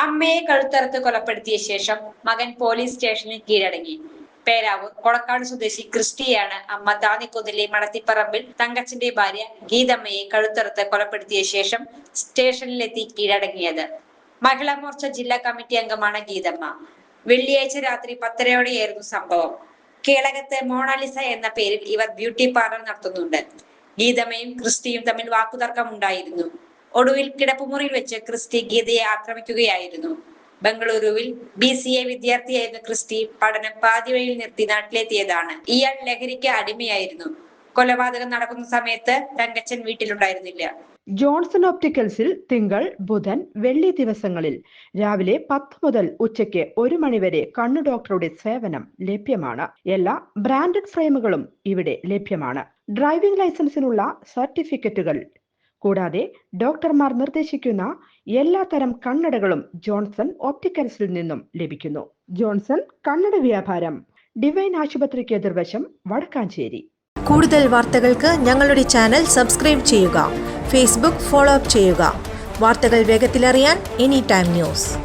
അമ്മയെ കഴുത്തറുത്ത് കൊലപ്പെടുത്തിയ ശേഷം മകൻ പോലീസ് സ്റ്റേഷനിൽ കീഴടങ്ങി. പേരാവൂർ കൊളക്കാട് സ്വദേശി ക്രിസ്റ്റിയാണ് അമ്മ താന്നിക്കുന്നിലെ മണത്തിപ്പറമ്പിൽ തങ്കച്ചന്റെ ഭാര്യ ഗീതമ്മയെ കഴുത്തറുത്ത് കൊലപ്പെടുത്തിയ ശേഷം സ്റ്റേഷനിലെത്തി കീഴടങ്ങിയത്. മഹിളാ മോർച്ച ജില്ലാ കമ്മിറ്റി അംഗമാണ് ഗീതമ്മ. വെള്ളിയാഴ്ച രാത്രി 10:30യോടെയായിരുന്നു സംഭവം. കേളകത്ത് മോണാലിസ എന്ന പേരിൽ ഇവർ ബ്യൂട്ടി പാർലർ നടത്തുന്നുണ്ട്. ഗീതമ്മയും ക്രിസ്റ്റിയും തമ്മിൽ വാക്കുതർക്കം ഉണ്ടായിരുന്നു. ഒടുവിൽ കിടപ്പുമുറിയിൽ വെച്ച് ക്രിസ്റ്റി ഗീതയെ ആക്രമിക്കുകയായിരുന്നു. ബംഗളൂരുവിൽ BCA വിദ്യാർത്ഥിയായിരുന്ന ക്രിസ്റ്റി പഠനം പാതിവഴിയിൽ നിർത്തി നാട്ടിലെത്തിയതാണ്. ഇയാൾ ലഹരിക്ക് അടിമയായിരുന്നു. കൊലപാതകം നടക്കുന്ന സമയത്ത് തങ്കച്ചൻ വീട്ടിലുണ്ടായിരുന്നില്ല. ജോൺസൺ ഓപ്റ്റിക്കൽസിൽ തിങ്കൾ, ബുധൻ, വെള്ളി ദിവസങ്ങളിൽ രാവിലെ 10 മുതൽ ഉച്ചയ്ക്ക് 1 മണിവരെ കണ്ണു ഡോക്ടറുടെ സേവനം ലഭ്യമാണ്. എല്ലാ ബ്രാൻഡഡ് ഫ്രെയിമുകളും ഇവിടെ ലഭ്യമാണ്. ഡ്രൈവിംഗ് ലൈസൻസിനുള്ള സർട്ടിഫിക്കറ്റുകൾ കൂടാതെ ഡോക്ടർമാർ നിർദ്ദേശിക്കുന്ന എല്ലാ തരം കണ്ണടകളും ജോൺസൺ ഓപ്റ്റിക്കൽസിൽ നിന്നും ലഭിക്കുന്നു. ജോൺസൺ കണ്ണട വ്യാപാരം, ഡിവൈൻ ആശുപത്രിക്ക് എതിർവശം, വടക്കാഞ്ചേരി. കൂടുതൽ വാർത്തകൾക്ക് ഞങ്ങളുടെ ചാനൽ സബ്സ്ക്രൈബ് ചെയ്യുക. ഫേസ്ബുക്ക് ഫോളോ അപ്പ് ചെയ്യുക. വാർത്തകൾ വേഗത്തിലറിയാൻ എനി ടൈം ന്യൂസ്.